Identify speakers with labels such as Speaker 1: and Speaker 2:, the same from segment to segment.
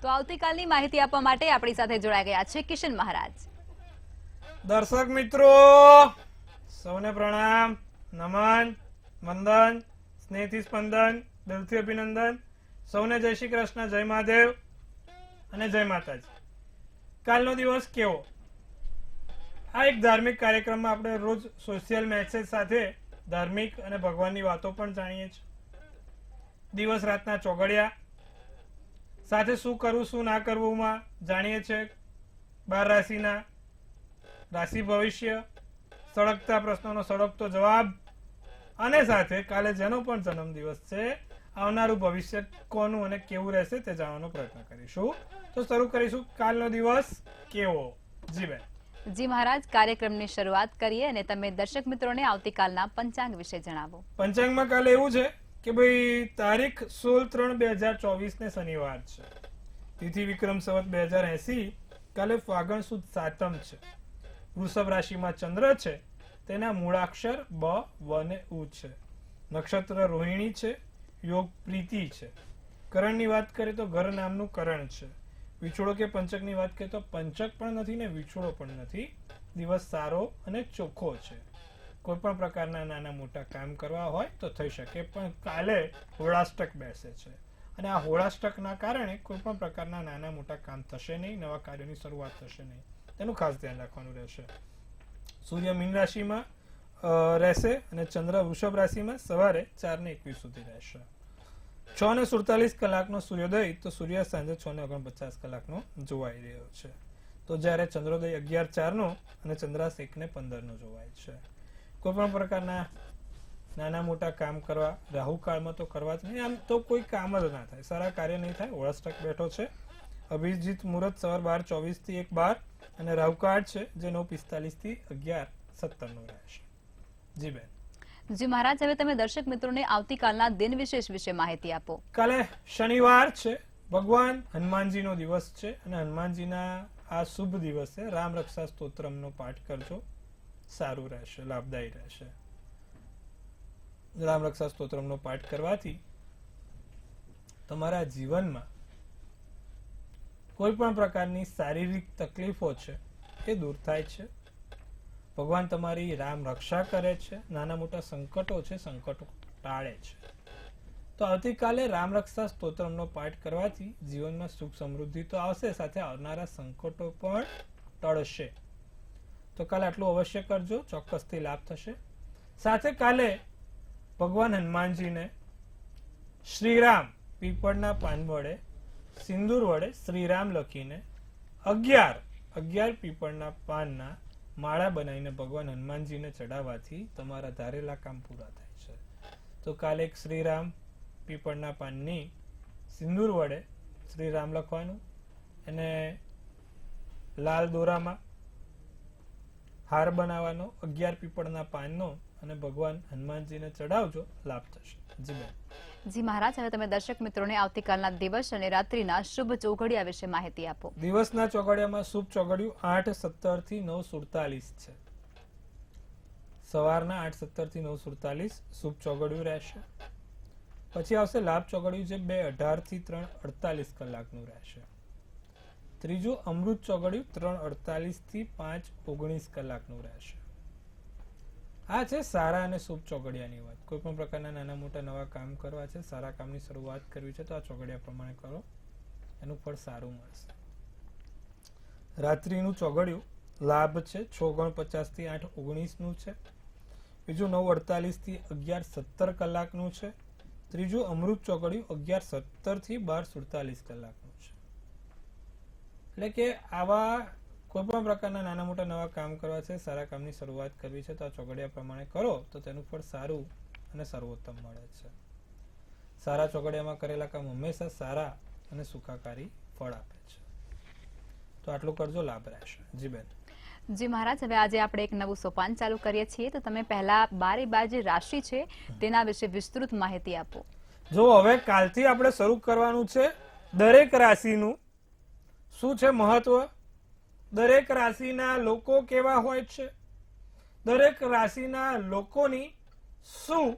Speaker 1: તો આવતીકાલની માહિતી આપવા માટે આપણી સાથે જોડાઈ ગયા છે કિશન મહારાજ.
Speaker 2: દર્શક મિત્રો સૌને પ્રણામ, નમન, વંદન, સ્નેહથી સ્પંદન, દિલથી અભિનંદન. સૌને જય શ્રી કૃષ્ણ, જય મહાદેવ અને જય માતાજી. કાલનો દિવસ કેવો? આ એક ધાર્મિક કાર્યક્રમમાં આપણે રોજ સોશિયલ મેસેજ સાથે ધાર્મિક અને ભગવાનની વાતો પણ જાણીએ છીએ. દિવસ રાતના ચોઘડિયા સાથે શું કરવું શું ના કરવુંમાં જાણીએ છીએ. 12 રાશિના રાશિ ભવિષ્ય, સળગતા પ્રશ્નોનો સળગતો જવાબ અને સાથે કાલે જેનો પણ જન્મદિવસ છે આવનારું ભવિષ્ય કોનું અને કેવું રહેશે તે જાણવાનો પ્રયત્ન કરીશું. તો શરૂ કરીશું કાલનો દિવસ કેવો. જી બેન.
Speaker 1: જી મહારાજ, કાર્યક્રમની શરૂઆત કરીએ અને તમે દર્શક મિત્રોને આવતીકાલના પંચાંગ વિશે જણાવો.
Speaker 2: પંચાંગમાં કાલે એવું છે કે ભાઈ તારીખ 16/3/2024 ને શનિવાર છે. તિથિ વિક્રમ સંવત 2080. કાલે ફાગણ સુદ સાતમ છે. વૃષભ રાશિમાં ચંદ્ર છે. તેના મૂળાક્ષર બ, વ ને ઉ છે. નક્ષત્ર રોહિણી છે. યોગ પ્રીતિ છે. કરણની વાત કરીએ તો ઘર નામનું કરણ છે. વિછોડો કે પંચકની વાત કરીએ તો પંચક પણ નથી ને વિછોડો પણ નથી. દિવસ સારો અને ચોખ્ખો છે. કોઈ પણ પ્રકારના નાના મોટા કામ કરવા હોય તો થઈ શકે, પણ કાલે હોળાષ્ટક બેસે છે અને આ હોળાષ્ટકના કારણે કોઈ પણ પ્રકારના નાના મોટા કામ થશે નહીં, નવા કાર્યોની શરૂઆત થશે નહીં. તેનું ખાસ ધ્યાન રાખવાનું રહેશે. સૂર્ય મીન રાશિમાં રહેશે અને ચંદ્ર વૃષભ રાશિમાં સવારે 4:21 સુધી રહેશે. 6:47 કલાકનો સૂર્યોદય તો સૂર્ય સાંજે 6:49 કલાકનો જોવાઈ રહ્યો છે. તો જ્યારે ચંદ્રોદય 11:04 અને ચંદ્રાસ 1:15 જોવાય છે. કોઈ પણ પ્રકારના નાના મોટા કામ કરવા રાહુ કાળમાં તો કરવા જ નહીં. આમ તો કોઈ કામ જ ના થાય, સારા કાર્ય નહીં થાય. હોળાષ્ટક બેઠો છે. અભિજીત મુહૂર્ત સવાર 12:24 થી 1:12 અને રાહુકાળ છે જે 9:45 થી 11:17 નો રહેશે. જી બેન.
Speaker 1: જી મહારાજ, હવે તમે દર્શક મિત્રોને આવતીકાલના દિન વિશેષ વિશે માહિતી આપો.
Speaker 2: કાલે શનિવાર છે. ભગવાન હનુમાનજીનો દિવસ છે અને હનુમાનજીના આ શુભ દિવસે રામ રક્ષા સ્તોત્રમનો પાઠ કરજો. સારું રહેશે, લાભદાયી રહેશે. રામ રક્ષા સ્તોત્રમનો પાઠ કરવાથી તમારા જીવનમાં કોઈ પણ પ્રકારની શારીરિક તકલીફો છે એ દૂર થાય છે. ભગવાન તમારી રામ રક્ષા કરે છે. નાના મોટા સંકટો છે, સંકટો ટાળે છે. તો આવતીકાલે રામ રક્ષા સ્તોત્રમનો પાઠ કરવાથી જીવનમાં સુખ સમૃદ્ધિ તો આવશે, સાથે આવનારા સંકટો પણ ટળશે. તો કાલે આટલું અવશ્ય કરજો, ચોક્કસથી લાભ થશે. સાથે કાલે ભગવાન હનુમાનજીને શ્રીરામ પીપળના પાન વડે સિંદૂર વડે શ્રીરામ લખીને 11 પીપળના પાનના માળા બનાવીને ભગવાન હનુમાનજીને ચડાવવાથી તમારા ધારેલા કામ પૂરા થાય છે. તો કાલે એક શ્રીરામ પીપળના પાનની સિંદૂર વડે શ્રીરામ લખવાનું, એને લાલ દોરામાં હાર બનાવવાનો 11 પીપળના પાનનો અને ભગવાન હનુમાનજીને ચડાવજો, લાભ થશે. જી બેન.
Speaker 1: જી મહારાજ, હવે તમે દર્શક મિત્રોને આવતીકાલના દિવસ અને રાત્રિના શુભ ચોઘડિયા વિશે માહિતી આપો.
Speaker 2: દિવસના ચોઘડિયામાં શુભ ચોઘડિયું 8:17 થી 9:47 છે. સવારના 8:17 થી 9:47 શુભ ચોઘડિયું રહેશે. પછી આવશે લાભ ચોઘડિયું જે 2:18 થી 3:48 કલાકનું રહેશે. ત્રીજું અમૃત ચોઘડિયું 3:48 થી 5:19 કલાકનું રહેશે. આ છે સારા અને શુભ ચોઘડિયાની વાત. કોઈ પણ પ્રકારના નાના મોટા નવા કામ કરવા છે, સારા કામની શરૂઆત કરવી છે તો આ ચોઘડિયા પ્રમાણે કરો, એનું ફળ સારું મળશે. રાત્રિનું ચોઘડિયું લાભ છે 6:49 થી 8:19 નું છે. બીજું 9:48 થી 11:17 કલાકનું છે. ત્રીજું અમૃત ચોઘડિયું 11:17 થી 12:47 કલાકનું છે. એટલે કે આવા કોઈ પણ પ્રકારના નાના મોટા નવા કામ કરવા છે, સારા કામની શરૂઆત કરવી છે તો આ ચોઘડિયા પ્રમાણે કરો તો તેનું ફળ સારું અને સર્વોત્તમ મળે છે. સારા ચોઘડિયામાં કરેલા કામ હંમેશા સારા અને સુખાકારી ફળ આપે છે. તો આટલું કરજો, લાભ રહેશે. જી બેન.
Speaker 1: જી મહારાજ, હવે આજે આપણે એક નવું સોપાન ચાલુ કરીએ છીએ, તો તમે પહેલા 12 જે રાશિ છે તેના વિશે વિસ્તૃત માહિતી આપો.
Speaker 2: જો હવે કાલથી આપણે શરૂ કરવાનું છે દરેક રાશિનું શું છે મહત્વ, દરેક રાશિના લોકો કેવા હોય છે, દરેક રાશિના લોકોની શું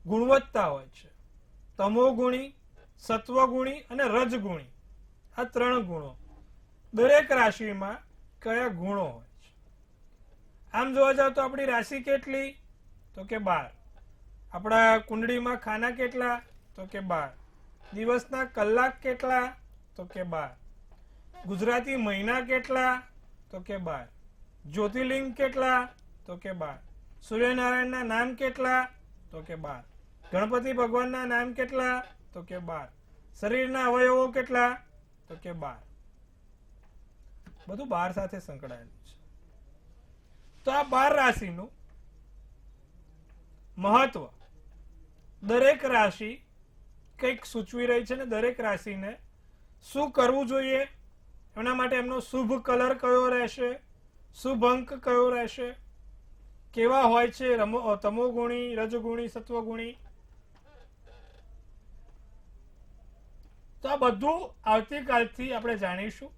Speaker 2: ગુણવત્તા હોય છે, તમોગુણી, સત્વગુણી અને રજગુણી, આ 3 ગુણો. દરેક રાશિમાં કયા ગુણો હોય છે? આમ જોવા જાવ તો આપણી રાશિ કેટલી? તો કે 12. આપણા કુંડળીમાં ખાના કેટલા? તો કે 12. દિવસના કલાક કેટલા? તો કે 12. ગુજરાતી મહિના કેટલા? તો કે 12. જ્યોતિર્લિંગ કેટલા? તો કે 12. સૂર્યનારાયણના નામ કેટલા? તો કે 12. ગણપતિ ભગવાનના નામ કેટલા? તો કે 12. શરીરના અવયવો કેટલા? તો કે 12. બધું 12 સાથે સંકળાયેલું છે. તો આ 12 રાશિનું મહત્વ, દરેક રાશિ કંઈક સૂચવી રહી છે ને દરેક રાશિને શું કરવું જોઈએ, એના માટે એમનો શુભ કલર કયો રહેશે, શુભ અંક કયો રહેશે, કેવા હોય છે તમોગુણી, રજગુણી, સત્વગુણી. તો આ બધું આવતીકાલથી આપણે જાણીશું.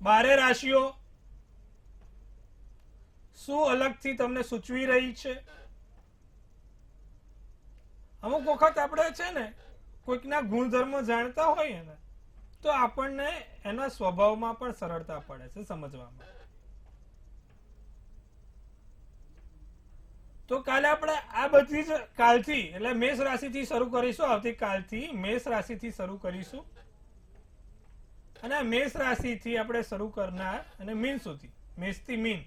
Speaker 2: 12 રાશિઓ શું અલગથી તમને સૂચવી રહી છે. અમુક વખત આપણે છે ને કોઈકના ગુણધર્મો જાણતા હોઈએ ને તો આપણને એના સ્વભાવમાં પણ સરળતા પડે છે સમજવામાં. તો કાલે આપણે આ બધી જ કાલથી એટલે મેષ રાશિથી શરૂ કરીશું. આવતીકાલથી મેષ રાશિથી શરૂ કરીશું અને મેષ રાશિથી આપણે શરૂ કરનાર અને મીન સુધી, મેષથી મીન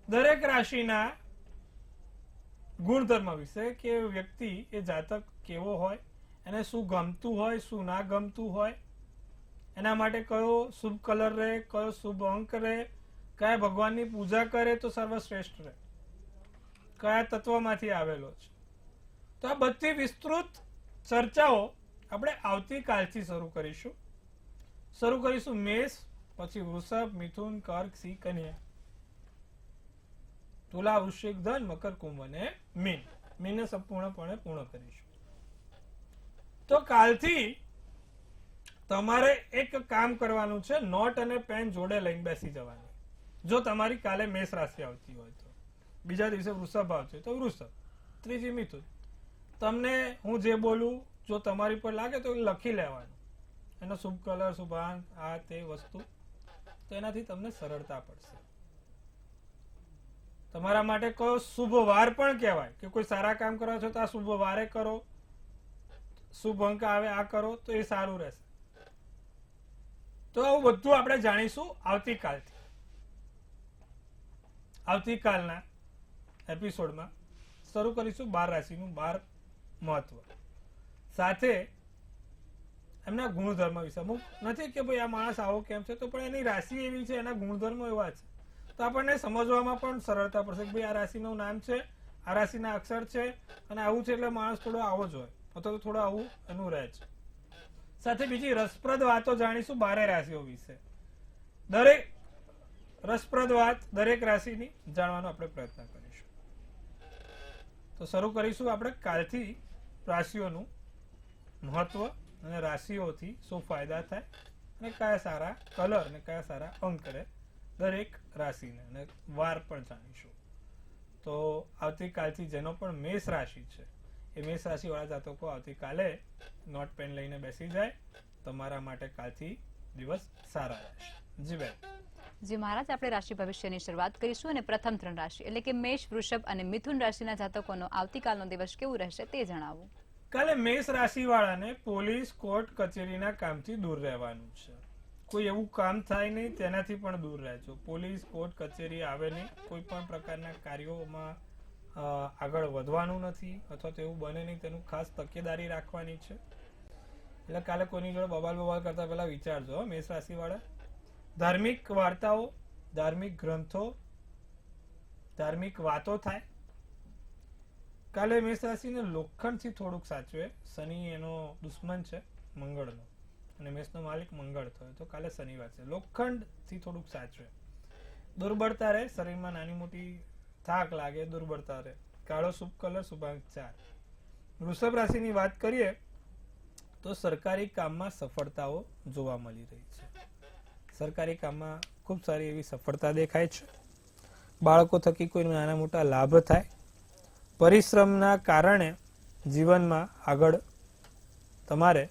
Speaker 2: દરેક રાશિના ગુણધર્મ વિશે કે વ્યક્તિ એ જાતક કેવો હોય, એને શું ગમતું હોય, શું ના ગમતું હોય, એના માટે કયો શુભ કલર રહે, કયો શુભ અંક રહે, કયા ભગવાનની પૂજા કરે તો સર્વશ્રેષ્ઠ રહે, કયા તત્વમાંથી આવેલો છે. તો આ બધી વિસ્તૃત ચર્ચાઓ આપણે આવતીકાલથી શરૂ કરીશું. મેષ, પછી વૃષભ, મિથુન, કર્ક, સિંહ, કન્યા, તુલા, વૃશ્ચિક, ધન, મકર, કુંભ અને મીન. મીનને સંપૂર્ણપણે પૂર્ણ કરીશું. તો કાલથી તમારે એક કામ કરવાનું છે, નોટ અને પેન જોડે લઈને બેસી જવાની. જો તમારી કાલે મેષ રાશિ આવતી હોય તો, બીજા દિવસે વૃષભ આવતી હોય તો વૃષભ, ત્રીજી મિથુન. તમને હું જે બોલું જો તમારી પર લાગે તો લખી લેવાનું, એનો શુભ કલર, શુભાંક, આ તે વસ્તુ, તો એનાથી તમને સરળતા પડશે. તમારા માટે કયો શુભ વાર પણ કહેવાય કે કોઈ સારા કામ કરવા છો તો આ શુભ વારે કરો, શુભ અંક આવે આ કરો તો એ સારું રહેશે. તો આવું બધું આપણે જાણીશું આવતીકાલથી. આવતીકાલના એપિસોડમાં શરૂ કરીશું 12 રાશિનું 12 મહત્વ સાથે એમના ગુણધર્મ વિશે. અમુક નથી કે ભાઈ આ માણસ આવો કેમ છે, તો પણ એની રાશિ એવી છે, એના ગુણધર્મો એવા છે, તો આપણને સમજવામાં પણ સરળતા પડશે કે ભાઈ આ રાશિનું નામ છે, આ રાશિના અક્ષર છે અને આવું છે એટલે માણસ થોડો આવો જ હોય અથવા તો થોડો આવું એનું રહે છે. સાથે બીજી રસપ્રદ વાતો જાણીશું 12 રાશિઓ વિશે. દરેક રસપ્રદ વાત દરેક રાશિની જાણવાનો આપણે પ્રયત્ન કરીશું. તો શરૂ કરીશું આપણે કાલથી રાશિઓનું મહત્વ અને રાશિઓથી શું ફાયદા થાય અને કયા સારા કલર અને કયા સારા અંક રહે દરેક રાશિને, અને વાર પણ જાણીશું. તો આવતીકાલથી જેનો પણ મેષ રાશિ છે એ મેષ રાશિ વાળા જાતકો આવતીકાલે નોટ પેન લઈને બેસી જાય. તમારા માટે કાલથી દિવસ સારા રહેશે. જી બેન.
Speaker 1: જી મહારાજ, આપણે રાશિ ભવિષ્યની શરૂઆત કરીશું અને પ્રથમ 3 રાશિ એટલે કે મેષ, વૃષભ અને મિથુન રાશિના જાતકોનો આવતીકાલનો દિવસ કેવું રહેશે તે જણાવો.
Speaker 2: કાલે મેષ રાશિ વાળાને પોલીસ, કોર્ટ, કચેરીના કામથી દૂર રહેવાનું છે. કોઈ એવું કામ થાય નહીં તેનાથી પણ દૂર રહેજો. પોલીસ, કોર્ટ, કચેરી આવે નહીં. કોઈ પણ પ્રકારના કાર્યોમાં આગળ વધવાનું નથી અથવા તો એવું બને નહીં તેનું ખાસ તકેદારી રાખવાની છે. એટલે કાલે કોઈની જોડે બબાલ કરતા પહેલા વિચારજો મેષ રાશિ વાળા. ધાર્મિક વાર્તાઓ, ધાર્મિક ગ્રંથો, ધાર્મિક વાતો થાય. કાલે મેષ રાશિને લોખંડથી થોડુંક સાચવે. શનિ એનો દુશ્મન છે મંગળનો, અને મેષનો માલિક મંગળ થયો, તો કાલે શનિવાર છે. લોખંડથી થોડુંક સાચવે. દુર્બળતા રહે, શરીરમાં નાની મોટી થાક લાગે, દુર્બળતા રહે. કાળો શુભ કલર, શુભાંક 4. વૃષભ રાશિની વાત કરીએ તો સરકારી કામમાં સફળતાઓ જોવા મળી રહી છે. સરકારી કામમાં ખૂબ સારી એવી સફળતા દેખાય છે. બાળકો થકી કોઈ નાના મોટા લાભ થાય. પરિશ્રમના કારણે જીવનમાં આગળ તમારે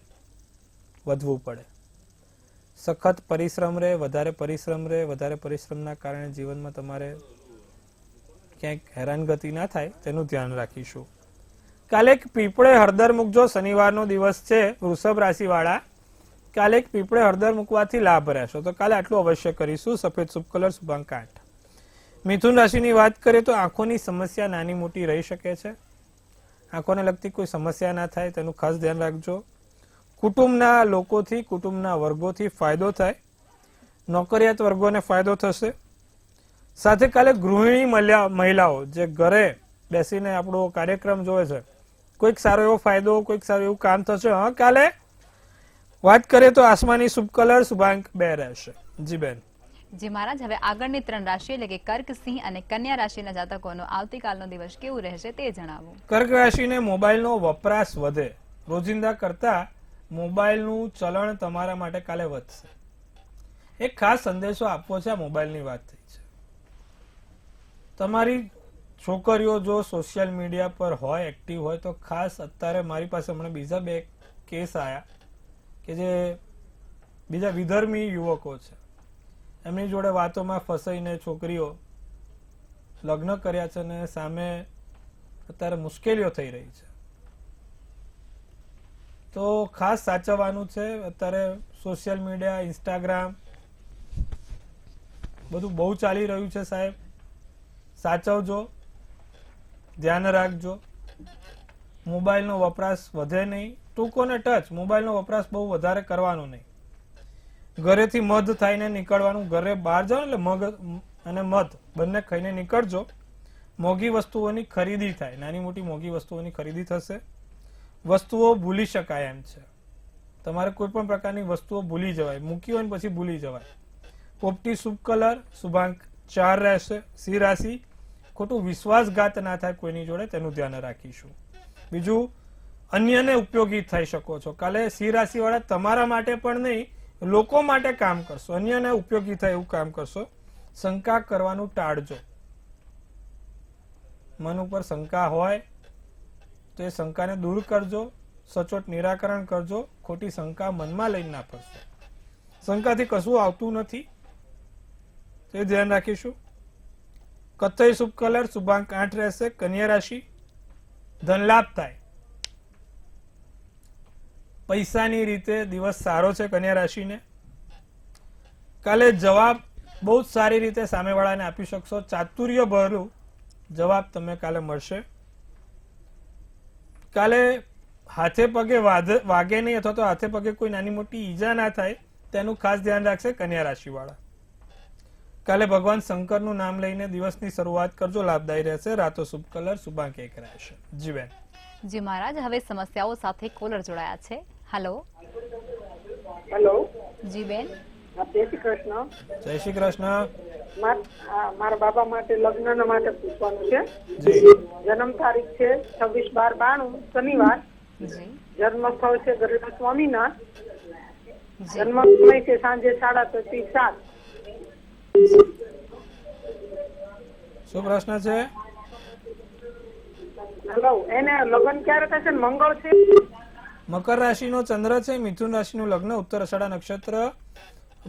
Speaker 2: વધવું પડે. સખત પરિશ્રમ રહે, વધારે પરિશ્રમના કારણે જીવનમાં તમારે ક્યાંક હેરાનગતિ ના થાય તેનું ધ્યાન રાખીશું. કાલે એક પીપળે હળદર મૂકજો. શનિવારનો દિવસ છે. વૃષભ રાશિ વાળા કાલે એક પીપળે હળદર મૂકવાથી લાભ રહેશો. તો કાલે આટલું અવશ્ય કરીશું. સફેદ શુભ કલર શુભાંક 8. મિથુન રાશિની વાત કરીએ તો આંખોની સમસ્યા નાની મોટી રહી શકે છે. આંખોને લગતી કોઈ સમસ્યા ના થાય તેનું ખાસ ધ્યાન રાખજો. કુટુંબના લોકોથી, કુટુંબના વર્ગોથી ફાયદો થાય. નોકરિયાત વર્ગોને ફાયદો થશે. સાથે કાલે ગૃહિણી મહિલાઓ જે ઘરે બેસીને આપણો કાર્યક્રમ જોવે છે, કોઈક સારો એવો ફાયદો, કોઈક સારું એવું કામ થશે. હા, કાલે વાત કરીએ તો આસમાની શુભ કલર શુભાંક 2 રહેશે. જી બેન.
Speaker 1: જી મહારાજ, હવે આગળની 3 રાશિ એટલે કે કર્ક, સિંહ અને કન્યા રાશિના જાતકોનો આવતીકાલનો દિવસ કેવું રહેશે તે જણાવો.
Speaker 2: કર્ક રાશિને મોબાઈલનો વપરાશ વધે. રોજિંદા કરતા મોબાઈલનું ચલણ તમારા માટે કાલે વધશે. એક ખાસ સંદેશો આપવો છે. આ મોબાઈલની વાત થઈ છે. તમારી છોકરીઓ જો સોશિયલ મીડિયા પર હોય, એક્ટિવ હોય, તો ખાસ અત્યારે મારી પાસે હમણાં બીજા 2 કેસ આવ્યા કે જે બીજા વિધર્મી યુવકો છે, એમની જોડે વાતોમાં ફસાઈને છોકરીઓ લગ્ન કર્યા છે અને સામે અત્યારે મુશ્કેલીઓ થઈ રહી છે. તો ખાસ સાચવવાનું છે. અત્યારે સોશિયલ મીડિયા, ઇન્સ્ટાગ્રામ બધું બહુ ચાલી રહ્યું છે સાહેબ. સાચવજો, ધ્યાન રાખજો. મોબાઈલનો વપરાશ વધે નહીં. ટૂંકોને ટચ. મોબાઈલનો વપરાશ બહુ વધારે કરવાનો નહીં. ઘરેથી મધ થઈને નીકળવાનું. ઘરે બહાર જાઓ એટલે મગ અને મધ બંને ખાઈને નીકળજો. મોંઘી વસ્તુઓની ખરીદી થાય. નાની મોટી મોંઘી વસ્તુઓની ખરીદી થશે. વસ્તુઓ ભૂલી શકાય એમ છે. તમારે કોઈ પણ પ્રકારની વસ્તુઓ ભૂલી જવાય. મૂકી હોય ને પછી ભૂલી જવાય. પોપટી શુભ કલર શુભાંક 4 રહેશે. સિંહ રાશિ ખોટું વિશ્વાસઘાત ના થાય કોઈની જોડે તેનું ધ્યાન રાખીશું. બીજું, અન્યને ઉપયોગી થઈ શકો છો. કાલે સિંહ રાશિ વાળા તમારા માટે પણ નહીં, લોકો માટે કામ કરશો. અન્યને ઉપયોગી થાય એવું કામ કરશો. શંકા કરવાનું ટાળજો. મન ઉપર શંકા હોય તો એ શંકાને દૂર કરજો. સચોટ નિરાકરણ કરજો. ખોટી શંકા મનમાં લઈને ના ફરશો. શંકાથી કશું આવતું નથી, તે ધ્યાન રાખીશું. કથ્થઈ શુભ કલર શુભાંક 8 રહેશે. કન્યા રાશિ ધનલાભ થાય. પૈસાની રીતે દિવસ સારો છે કન્યા રાશિને. કાલે જવાબ બહુ જ સારી રીતે સામેવાળાને આપી શકશો. ચાતુર્ય ભરેલું જવાબ તમને કાલે મળશે. કાલે હાથે પગે વાગે નહીં અથવા તો હાથે પગે કોઈ નાની મોટી ઈજા ના થાય તેનું ખાસ ધ્યાન રાખશે કન્યા રાશિ વાળા. કાલે ભગવાન શંકરનું નામ લઈને દિવસની શરૂઆત કરજો. લાભદાયી રહેશે. રાતો શુભ કલર શુભાંક 1 રહેશે. જી બેન.
Speaker 1: જી મહારાજ, હવે સમસ્યાઓ સાથે કોલર જોડાયા છે. હેલો.
Speaker 3: હેલો.
Speaker 1: જી બેન.
Speaker 3: જય શ્રી કૃષ્ણ.
Speaker 2: જય શ્રી કૃષ્ણ.
Speaker 3: મારા બાબા માટે લગ્ન માટે પૂછવાનું છે.
Speaker 2: જી.
Speaker 3: જન્મ તારીખ છે 26/12/92 શનિવાર.
Speaker 1: જી.
Speaker 3: જન્મ સ્થળ છે ગરેડા સ્વામીનાથ.
Speaker 1: જી.
Speaker 3: જન્મ સમય છે સાંજે 6:30 થી 7.
Speaker 2: શું પ્રશ્ન છે?
Speaker 3: હેલો. એને લગ્ન ક્યારે થશે? મંગળ છે.
Speaker 2: મકર રાશિનો ચંદ્ર છે. મિથુન રાશિનું લગ્ન. ઉત્તર અષાઢા નક્ષત્ર.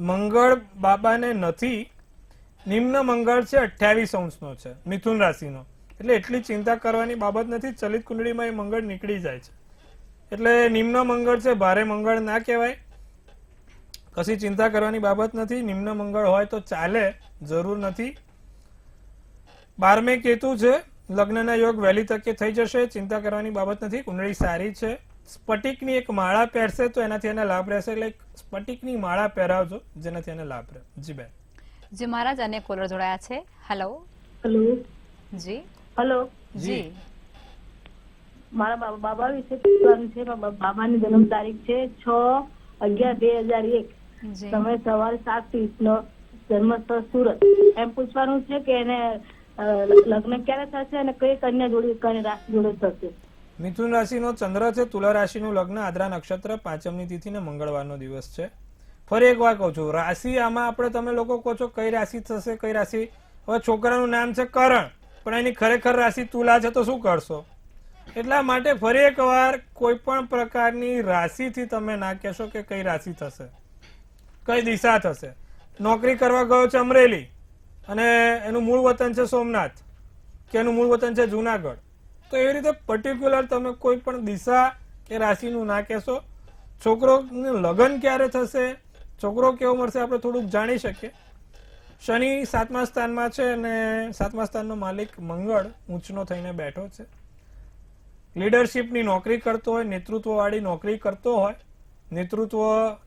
Speaker 2: મંગળ બાબાને નથી. નિમ્ન મંગળ છે 28 અંશનો છે મિથુન રાશિનો. એટલે એટલી ચિંતા કરવાની બાબત નથી. ચલિત કુંડળીમાં એ મંગળ નીકળી જાય છે. એટલે નિમ્ન મંગળ છે. ભારે મંગળ ના કહેવાય. કશી ચિંતા કરવાની બાબત નથી. નિમ્ન મંગળ હોય તો ચાલે, જરૂર નથી. 12મે કેતુ છે. લગ્નના યોગ વહેલી તકે થઈ જશે. ચિંતા કરવાની બાબત નથી. કુંડળી સારી છે. સ્ફટિકની એક માળા પહેરશે તો એનાથી એને લાભ રહેશે. એટલે સ્ફટિકની માળા પહેરાવજો જેનાથી એને લાભ રહે. જી બેન.
Speaker 1: જી મહારાજ, અન્ય કોલર જોડાયા છે. હેલો.
Speaker 3: હેલો.
Speaker 1: જી.
Speaker 3: હેલો.
Speaker 1: જી.
Speaker 3: મારા બાબા વિશે પૂછવાનું છે. બાબાની જન્મ તારીખ છે 6/11/2001.
Speaker 1: જી.
Speaker 3: સમય સવારે 7:30 નો. જન્મ સ્થળ સુરત. એમ પૂછવાનું છે કે એને લગ્ન ક્યારે થશે અને કઈ કન્યા જોડે, કઈ રાશિ જોડે થશે?
Speaker 2: મિથુન રાશિનો ચંદ્ર છે. તુલા રાશિનું લગ્ન. આદ્રા નક્ષત્ર. 5મની તિથિ ને મંગળવારનો દિવસ છે. ફરી એક વાર કહું છું, રાશિ આમાં આપણે તમે લોકો કહો છો કઈ રાશિ થશે, કઈ રાશિ. હવે છોકરાનું નામ છે કરણ, પણ એની ખરેખર રાશિ તુલા છે તો શું કરશો? એટલા માટે ફરી એકવાર કોઈ પણ પ્રકારની રાશિથી તમે ના કહેશો કે કઈ રાશિ થશે, કઈ દિશા થશે. નોકરી કરવા ગયો છે અમરેલી અને એનું મૂળ વતન છે સોમનાથ કે એનું મૂળ વતન છે જુનાગઢ, તો એવી રીતે પર્ટિક્યુલર તમે કોઈ પણ દિશા કે રાશિનું ના કહેશો. છોકરોનું લગ્ન ક્યારે થશે, છોકરો કેવો મળશે, આપણે થોડુંક જાણી શકીએ. શનિ 7મા સ્થાનમાં છે અને 7મા સ્થાનનો માલિક મંગળ ઊંચનો થઈને બેઠો છે. લીડરશિપની નોકરી કરતો હોય, નેતૃત્વવાળી નોકરી કરતો હોય, નેતૃત્વ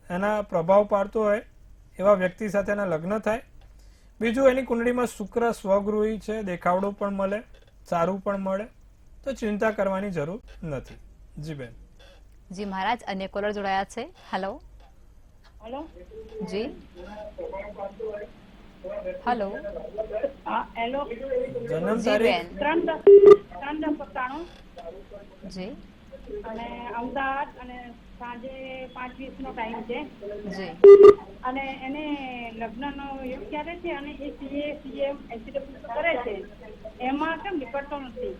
Speaker 2: એના પ્રભાવ પાડતો હોય એવા વ્યક્તિ સાથે એના લગ્ન થાય. બીજું, એની કુંડળીમાં શુક્ર સ્વગૃહી છે, દેખાવડો પણ મળે, સારું પણ મળે, તો ચિંતા કરવાની જરૂર નથી. જી બેન.
Speaker 1: જી મહારાજ, અન્ય કોલર જોડાયા છે. હેલો.
Speaker 3: હેલો.
Speaker 1: જી હેલો.
Speaker 3: હેલો.
Speaker 2: જન્મ
Speaker 1: જી
Speaker 2: તારીખ
Speaker 1: બેન.
Speaker 3: 3/10/97
Speaker 1: જી
Speaker 3: અને અમદાવાદ અને સાંજે 5:20 નો ટાઈમ છે
Speaker 1: જી
Speaker 3: અને એને લગ્નનો યોગ ક્યારે છે અને એ સીએ સીએમ એસડબ્લ્યુ કરે છે એમાં કેમ નીકળતો નથી.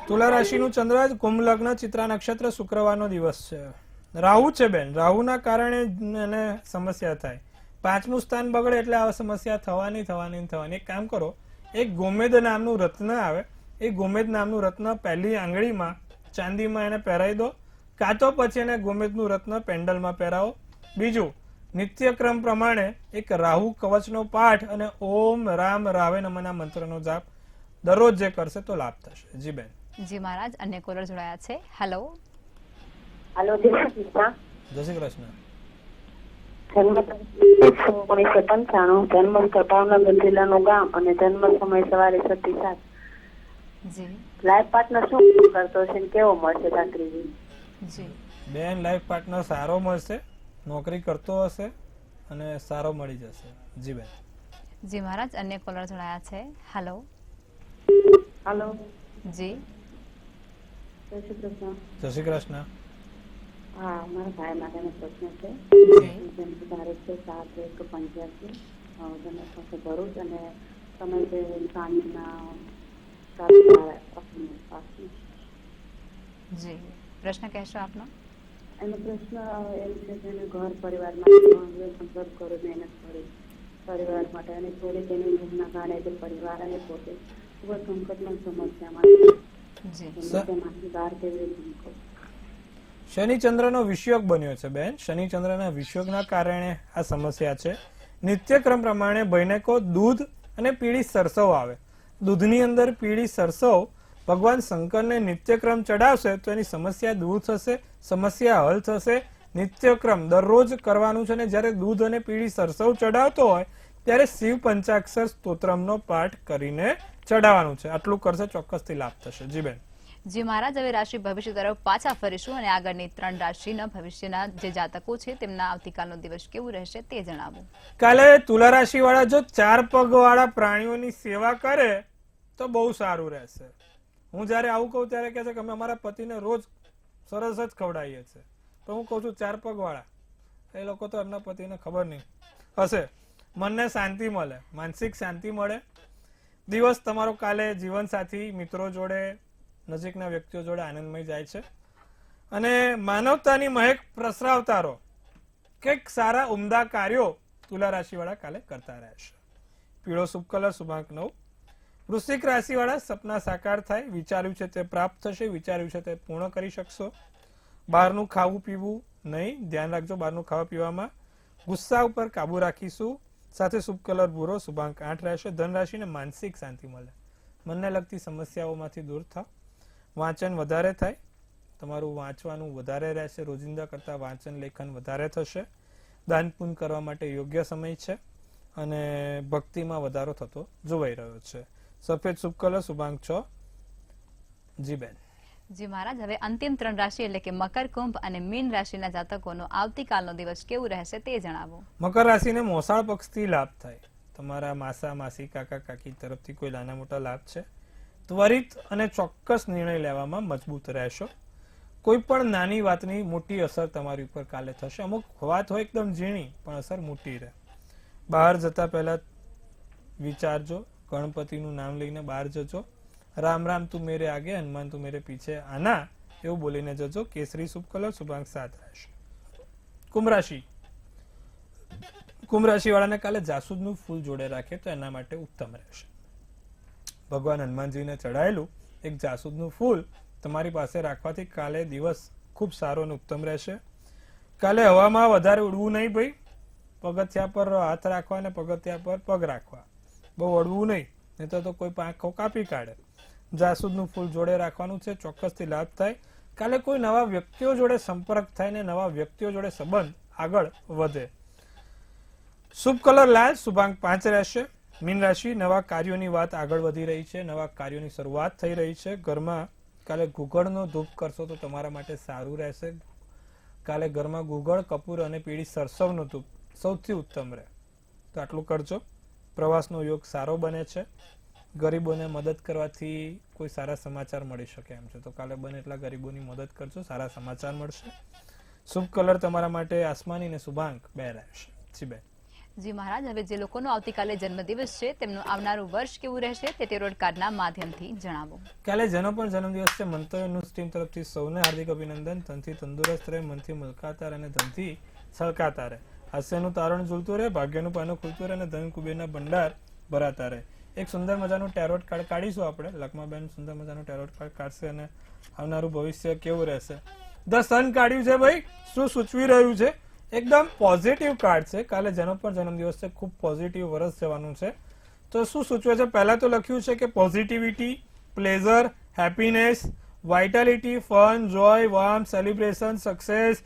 Speaker 2: તુલા રાશિનું ચંદ્ર, કુંભ લગ્ન, ચિત્રા નક્ષત્ર, શુક્રવારનો દિવસ છે. રાહુ છે બેન, રાહુના કારણે એને સમસ્યા થાય. 5મું સ્થાન બગડે એટલે આ સમસ્યા થવાની. એક કામ કરો, એક ગોમેદ નામનું રત્ન આવે, એ ગોમેદ નામનું રત્ન પહેલી આંગળીમાં ચાંદીમાં એને પહેરાવી દો, કાં તો પછી એને ગોમેદનું રત્ન પેન્ડલમાં પહેરાવો. બીજું, નિત્યક્રમ પ્રમાણે એક રાહુ કવચનો પાઠ અને ઓમ રામ રાવે નમઃના મંત્રનો જાપ દરરોજ જે કરશે તો લાભ થશે. જી બેન.
Speaker 1: જી મહારાજ, અન્ય કોલર જોડાયા છે. હેલો.
Speaker 4: હેલો, જય શ્રી કૃષ્ણ.
Speaker 2: જય શ્રી કૃષ્ણ.
Speaker 4: જન્મ 1995, જન્મ સ્થળ ભાવનગર જિલ્લાનું ગામ અને જન્મ સમય સવારે 6:07.
Speaker 1: જી
Speaker 4: લાઈફ પાર્ટનર શું કરતો છે ને કેવો મળશે ચાકરી?
Speaker 1: જી
Speaker 2: બેન, લાઈફ પાર્ટનર સારો મળશે, નોકરી કરતો હશે અને સારો મળી જશે. જી બેન.
Speaker 1: જી મહારાજ, અન્ય કોલર જોડાયા છે. હેલો.
Speaker 4: હેલો,
Speaker 1: જી
Speaker 4: જય શ્રી કૃષ્ણ.
Speaker 2: જય શ્રી કૃષ્ણ.
Speaker 4: હા, મારા ભાઈ માટેનો પ્રશ્ન છે.
Speaker 1: જી
Speaker 4: જન્મ તારીખ છે 7/1/85, જન્મ પાસે ભરૂચ અને સમય છે સાંજના 7:05.
Speaker 1: જી પ્રશ્ન કહેશો આપનો.
Speaker 4: એનો પ્રશ્ન એમ છે કે એને ઘર પરિવારમાં સંપર્ક કરો, મહેનત કરી પરિવાર માટે અને થોડી તેની ભૂલના કારણે તે પરિવાર અને પોતે ખૂબ જ સંકટમાં સમસ્યામાં
Speaker 1: જી
Speaker 4: તેમાંથી બહાર કેવી રીતે નીકળવું?
Speaker 2: શનિ ચંદ્રનો વિષયોગ બન્યો છે બેન. શનિ ચંદ્રના વિષયોગના કારણે આ સમસ્યા છે. નિત્યક્રમ પ્રમાણે બહેનેકો દૂધ અને પીળી સરસવ આવે. દૂધની અંદર પીળી સરસવ ભગવાન શંકરને નિત્યક્રમ ચડાવશે તો એની સમસ્યા દૂર થશે, સમસ્યા હલ થશે. નિત્યક્રમ દરરોજ કરવાનું છે ને જ્યારે દૂધ અને પીળી સરસવ ચડાવતો હોય ત્યારે શિવ પંચાક્ષર સ્તોત્રમનો પાઠ કરીને ચડાવવાનું છે. આટલું કરશે, ચોક્કસથી લાભ થશે. જી બેન.
Speaker 1: જી મહારાજ, હવે રાશિ ભવિષ્ય તરફ પાછા ફરીશું અને આગળની 3 રાશિના ભવિષ્યના જે જાતકો છે તેમના આવતીકાલનો દિવસ કેવું રહેશે તે જણાવો.
Speaker 2: કાલે તુલા રાશિ વાળા જો 4 પગ વાળા પ્રાણીઓની સેવા કરે તો બહુ સારું રહેશે. હું જયારે આવું કહું ત્યારે કહે છે કે અમે અમારા પતિને રોજ સરસ જ ખવડાવીએ છીએ, પણ હું કહું છું 4 પગ વાળા, એ લોકો તો એમના પતિને ખબર નહીં હશે. મનને શાંતિ મળે, માનસિક શાંતિ મળે. દિવસ તમારો કાલે જીવનસાથી, મિત્રો જોડે, નજીકના વ્યક્તિઓ જોડે આનંદમય જાય છે અને માનવતાની મહેક પ્રસરાવતા રહો. કંઈક સારા ઉમદા કાર્યો તુલા રાશિ વાળા કાલે કરતા રહેશે. પીળો શુભ કલર, શુભાંક 9. વૃશ્ચિક રાશિ વાળા સપના સાકાર થાય, વિચાર્યું છે તે પ્રાપ્ત થશે, વિચાર્યું છે તે પૂર્ણ કરી શકશો. બહારનું ખાવું પીવું નહીં, ધ્યાન રાખજો બહારનું ખાવા પીવામાં. ગુસ્સા ઉપર કાબુ રાખીશું. સાથે શુભ કલર ભૂરો, શુભાંક 8 રહેશે. ધન રાશિને માનસિક શાંતિ મળે, મનને લગતી સમસ્યાઓમાંથી દૂર થાવ. વાંચન વધારે થાય, તમારું વાંચવાનું વધારે રહેશે, રોજિંદા કરતા વાંચન લેખન વધારે થશે. દાન પુણ્ય કરવા માટે યોગ્ય સમય છે અને ભક્તિમાં વધારો થતો જોવાઈ રહ્યો છે. સફેદ શુભ કલર, શુભાંક 6. જી બેન.
Speaker 1: જી મહારાજ, હવે અંતિમ 3 રાશિ એટલે કે મકર, કુંભ અને મીન રાશિના જાતકોનો આવતીકાલનો દિવસ કેવું રહેશે તે જણાવો.
Speaker 2: મકર રાશિને મોસાળ પક્ષથી લાભ થાય. તમારા માસા માસી, કાકા કાકી તરફથી કોઈ નાના મોટા લાભ છે. ત્વરિત અને ચોક્કસ નિર્ણય લેવામાં મજબૂત રહેશો. કોઈ પણ નાની વાતની મોટી અસર તમારી ઉપર કાલે થશે. અમુક વાત હોય એકદમ ઝીણી પણ અસર મોટી રહે. બહાર જતા પહેલા વિચારજો, ગણપતિનું નામ લઈને બહાર જજો રામ રામ તું મેરે આગે હનુમાન તું મેરે પીછે આના એવું બોલીને જજો. કેસરી શુભ કલર, શુભાંક 7 રહેશે. કુંભ રાશિ. કુંભ રાશિ વાળાને કાલે જાસૂદનું ફૂલ જોડે રાખે તો એના માટે ઉત્તમ રહેશે. ભગવાન હનુમાનજીને ચડાયેલું એક જાસૂદનું ફૂલ તમારી પાસે રાખવાથી કાલે દિવસ ખૂબ સારો અને ઉત્તમ રહેશે. કાલે હવામાં વધારે ઉડવું નહીં ભાઈ. પગથિયા પર હાથ રાખવા અને પગથિયા પર પગ રાખવા, બહુ અડવું નહીં, નહીં તો કોઈ પાંખો કાપી કાઢે. જાસૂદનું ફૂલ જોડે રાખવાનું છે, ચોક્કસથી લાભ થાય. કાલે કોઈ નવા વ્યક્તિઓ જોડે સંપર્ક થાય ને નવા વ્યક્તિઓ જોડે સંબંધ આગળ વધે. શુભ કલર લાલ, શુભાંક 5 રહેશે. મીન રાશિ. નવા કાર્યોની વાત આગળ વધી રહી છે, નવા કાર્યોની શરૂઆત થઈ રહી છે. ઘરમાં કાલે ગુગળનો ધૂપ કરશો તો તમારા માટે સારું રહેશે. કાલે ઘરમાં ગુગળ, કપૂર અને પીળી સરસવનો ધૂપ સૌથી ઉત્તમ રહે, તો આટલું કરજો. પ્રવાસનો યોગ સારો બને છે. ગરીબોને મદદ કરવાથી કોઈ સારા સમાચાર મળી શકે એમ છે, તો કાલે બને એટલા ગરીબોની મદદ કરજો, સારા સમાચાર મળશે. શુભ કલર તમારા માટે આસમાની અને શુભાંક 2 રહેશે. જીબેન.
Speaker 1: જી મહારાજ, હવે જે લોકોનો આવતીકાલે જન્મદિવસ છે તેમનું આવનારું વર્ષ કેવું રહેશે તે ટેરોટ કાર્ડના માધ્યમથી જણાવો.
Speaker 2: કાલે જેનો પણ જન્મદિવસ છે, મંતવ્ય ન્યૂઝ ટીમ તરફથી સૌને હાર્દિક અભિનંદન. તનથી તંદુરસ્ત રહે, મનથી મુલકાતા રહે અને ધનથી છલકાતા રહે. હાસ્યનું તારણ ઝૂલતું રહે, ભાગ્યનું પાનું ખુલતું રહે અને ધન કુબેરના ભંડાર ભરાતા રહે. એક સુંદર મજાનું ટેરોટ કાર્ડ કાઢીશું આપણે. લક્ષ્માબેન સુંદર મજાનું ટેરોટ કાર્ડ કાઢશે અને આવનારું ભવિષ્ય કેવું રહેશે. ધ સન કાઢ્યું છે ભાઈ, શું સૂચવી રહ્યું છે? એકદમ પોઝિટિવ કાર્ડ છે. કાલે જેનો પણ જન્મદિવસ છે ખૂબ પોઝિટિવ વર્ષ જવાનું છે. તો શું સૂચવે છે? પહેલા તો લખ્યું છે કે positivity, pleasure, happiness, vitality, fun, Joy, warm, celebration, success,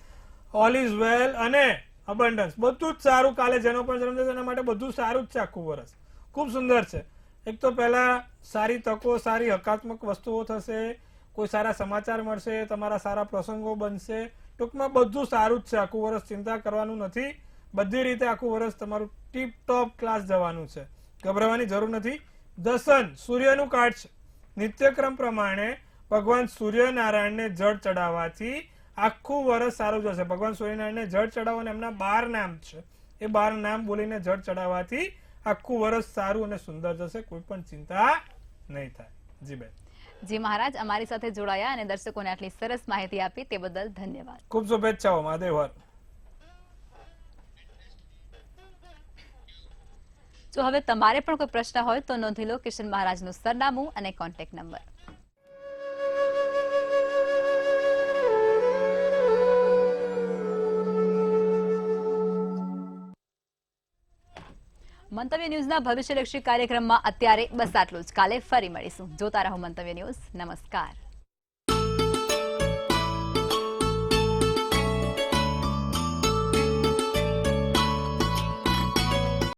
Speaker 2: all is well અને અબન્ડન્સ. બધું જ સારું. કાલે જેનો પણ જન્મદિવસ એના માટે બધું સારું જ છે. આખું વર્ષ ખૂબ સુંદર છે. એક તો પહેલા સારી તકો, સારી હકારાત્મક વસ્તુઓ થશે, કોઈ સારા સમાચાર મળશે, તમારા સારા પ્રસંગો બનશે. ટૂંકમાં બધું સારું જ છે. આખું વર્ષ ચિંતા કરવાનું નથી. બધી રીતે આખું વર્ષ તમારું ટીપ ટોપ ક્લાસ જવાનું છે. ગભરાવાની જરૂર નથી. દસન સૂર્યનું કાર્ડ છે. નિત્યક્રમ પ્રમાણે ભગવાન સૂર્યનારાયણને જળ ચડાવવાથી આખું વર્ષ સારું જશે. ભગવાન સૂર્યનારાયણને જળ ચડાવો અને એમના 12 નામ છે, એ 12 નામ બોલીને જળ ચડાવવાથી આખું વર્ષ સારું અને સુંદર જશે. કોઈ પણ ચિંતા નહીં થાય. જી બેન.
Speaker 1: જી મહારાજ, અમારી સાથે જોડાયા અને દર્શકોને આટલી સરસ માહિતી આપી તે બદલ ધન્યવાદ.
Speaker 2: ખૂબ શુભેચ્છાઓ. મહાદેવ હર.
Speaker 1: જો હવે તમારે પણ કોઈ પ્રશ્ન હોય તો નોંધી લો કિશન મહારાજનું સરનામું અને કોન્ટેક્ટ નંબર. મંતવ્ય ન્યૂઝના ભવિષ્યલક્ષી કાર્યક્રમમાં અત્યારે બસ આટલું જ. કાલે ફરી મળીશું. જોતા રહો મંતવ્ય ન્યૂઝ. નમસ્કાર.